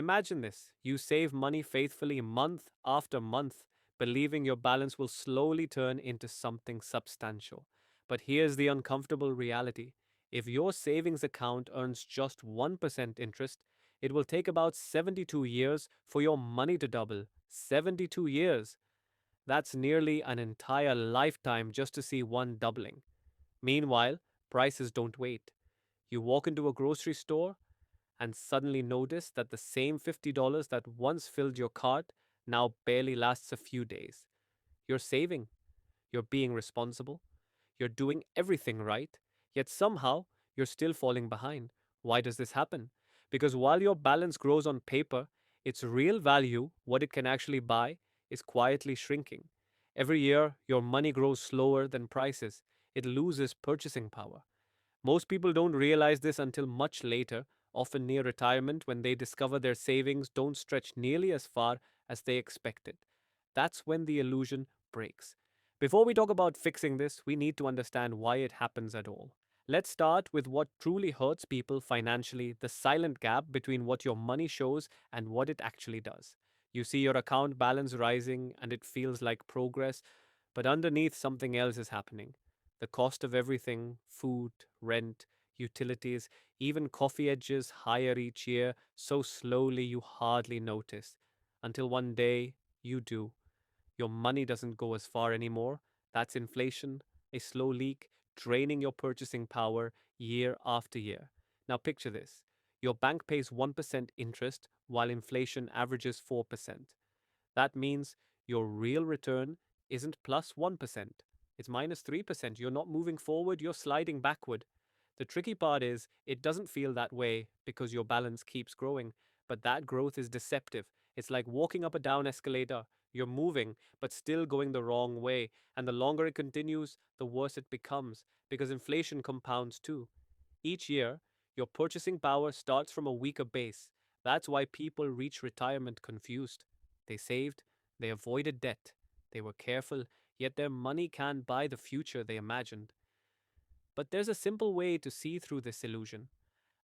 Imagine this: you save money faithfully month after month, believing your balance will slowly turn into something substantial. But here's the uncomfortable reality: if your savings account earns just 1% interest, it will take about 72 years for your money to double. 72 years! That's nearly an entire lifetime just to see one doubling. Meanwhile, prices don't wait. You walk into a grocery store and suddenly notice that the same $50 that once filled your cart now barely lasts a few days. You're saving, you're being responsible, you're doing everything right, yet somehow you're still falling behind. Why does this happen? Because while your balance grows on paper, its real value, what it can actually buy, is quietly shrinking. Every year, your money grows slower than prices. It loses purchasing power. Most people don't realize this until much later, often near retirement, when they discover their savings don't stretch nearly as far as they expected. That's when the illusion breaks. Before we talk about fixing this, we need to understand why it happens at all. Let's start with what truly hurts people financially: the silent gap between what your money shows and what it actually does. You see your account balance rising and it feels like progress, but underneath something else is happening. The cost of everything: food, rent, utilities, even coffee edges higher each year, so slowly you hardly notice. Until one day, you do. Your money doesn't go as far anymore. That's inflation, a slow leak, draining your purchasing power year after year. Now picture this: your bank pays 1% interest while inflation averages 4%. That means your real return isn't plus 1%, it's minus 3%. You're not moving forward, you're sliding backward. The tricky part is, it doesn't feel that way because your balance keeps growing, but that growth is deceptive. It's like walking up a down escalator. You're moving, but still going the wrong way, and the longer it continues, the worse it becomes, because inflation compounds too. Each year, your purchasing power starts from a weaker base. That's why people reach retirement confused. They saved, they avoided debt, they were careful, yet their money can't buy the future they imagined. But there's a simple way to see through this illusion: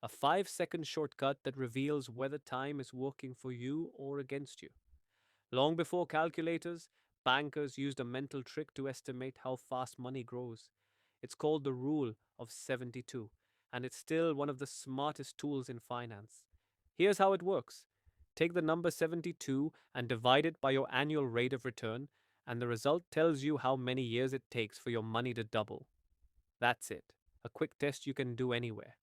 a 5-second shortcut that reveals whether time is working for you or against you. Long before calculators, bankers used a mental trick to estimate how fast money grows. It's called the Rule of 72, and it's still one of the smartest tools in finance. Here's how it works: take the number 72 and divide it by your annual rate of return, and the result tells you how many years it takes for your money to double. That's it. A quick test you can do anywhere.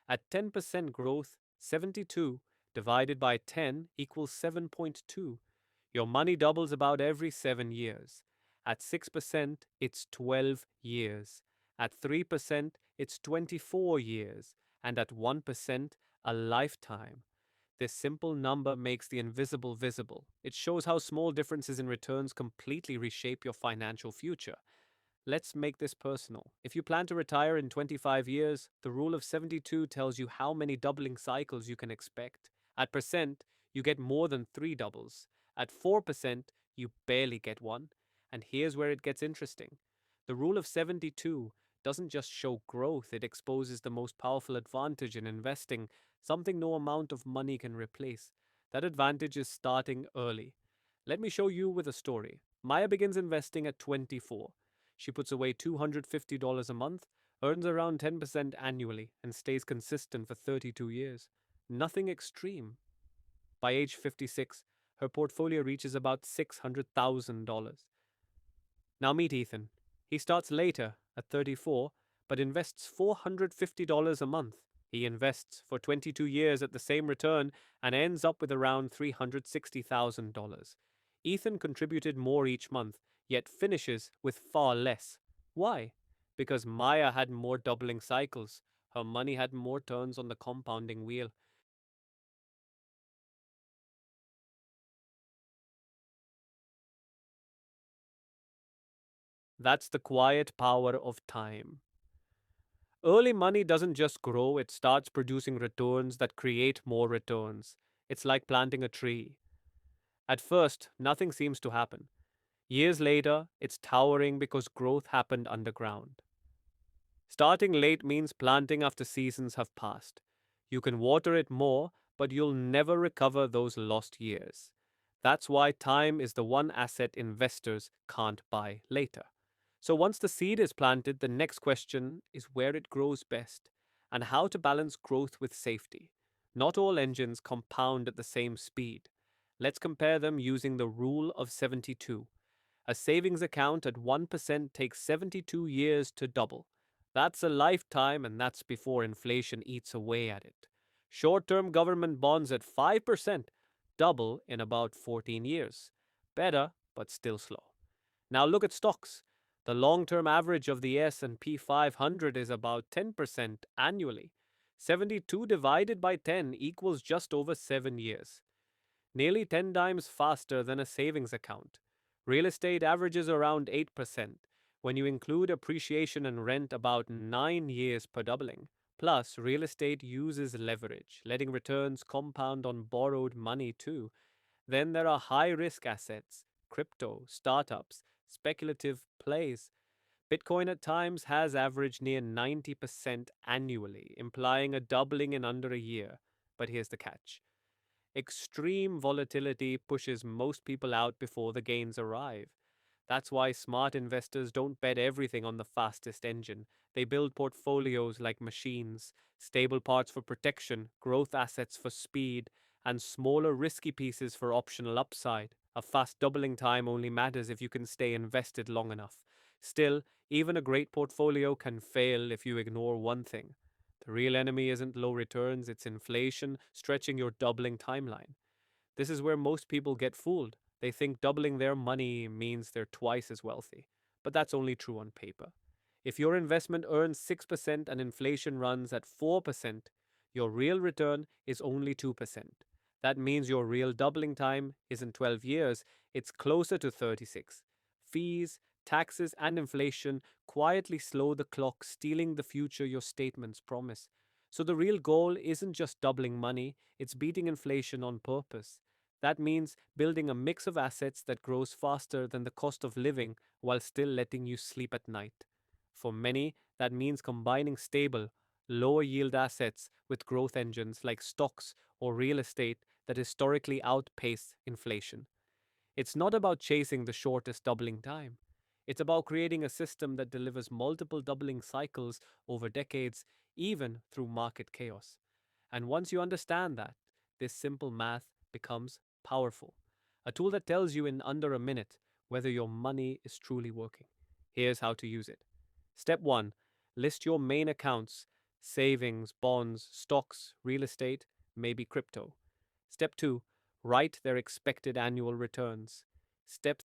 At 10% growth, 72 divided by 10 equals 7.2. Your money doubles about every 7 years. At 6%, it's 12 years. At 3%, it's 24 years. And at 1%, a lifetime. This simple number makes the invisible visible. It shows how small differences in returns completely reshape your financial future. Let's make this personal. If you plan to retire in 25 years, the rule of 72 tells you how many doubling cycles you can expect. At percent, you get more than 3 doubles. At 4%, you barely get one. And here's where it gets interesting: the rule of 72 doesn't just show growth, it exposes the most powerful advantage in investing, something no amount of money can replace. That advantage is starting early. Let me show you with a story. Maya begins investing at 24. She puts away $250 a month, earns around 10% annually, and stays consistent for 32 years. Nothing extreme. By age 56, her portfolio reaches about $600,000. Now meet Ethan. He starts later, at 34, but invests $450 a month. He invests for 22 years at the same return and ends up with around $360,000. Ethan contributed more each month, yet finishes with far less. Why? Because Maya had more doubling cycles. Her money had more turns on the compounding wheel. That's the quiet power of time. Early money doesn't just grow, it starts producing returns that create more returns. It's like planting a tree. At first, nothing seems to happen. Years later, it's towering because growth happened underground. Starting late means planting after seasons have passed. You can water it more, but you'll never recover those lost years. That's why time is the one asset investors can't buy later. So once the seed is planted, the next question is where it grows best and how to balance growth with safety. Not all engines compound at the same speed. Let's compare them using the rule of 72. A savings account at 1% takes 72 years to double. That's a lifetime, and that's before inflation eats away at it. Short term government bonds at 5% double in about 14 years. Better, but still slow. Now look at stocks. The long-term average of the S&P 500 is about 10% annually. 72 divided by 10 equals just over 7 years. Nearly 10 times faster than a savings account. Real estate averages around 8%. When you include appreciation and rent, about 9 years per doubling. Plus, real estate uses leverage, letting returns compound on borrowed money too. Then there are high risk assets, crypto, startups, speculative plays. Bitcoin at times has averaged near 90% annually, implying a doubling in under a year. But here's the catch: extreme volatility pushes most people out before the gains arrive. That's why smart investors don't bet everything on the fastest engine. They build portfolios like machines, stable parts for protection, growth assets for speed, and smaller risky pieces for optional upside. A fast doubling time only matters if you can stay invested long enough. Still, even a great portfolio can fail if you ignore one thing. The real enemy isn't low returns, it's inflation stretching your doubling timeline. This is where most people get fooled. They think doubling their money means they're twice as wealthy. But that's only true on paper. If your investment earns 6% and inflation runs at 4%, your real return is only 2%. That means your real doubling time isn't 12 years, it's closer to 36. Fees, taxes, and inflation quietly slow the clock, stealing the future your statements promise. So the real goal isn't just doubling money, it's beating inflation on purpose. That means building a mix of assets that grows faster than the cost of living while still letting you sleep at night. For many, that means combining stable, lower yield assets with growth engines like stocks or real estate that historically outpace inflation. It's not about chasing the shortest doubling time. It's about creating a system that delivers multiple doubling cycles over decades, even through market chaos. And once you understand that, this simple math becomes powerful. A tool that tells you in under a minute whether your money is truly working. Here's how to use it. Step 1: list your main accounts: savings, bonds, stocks, real estate, maybe crypto. Step 2: write their expected annual returns. Step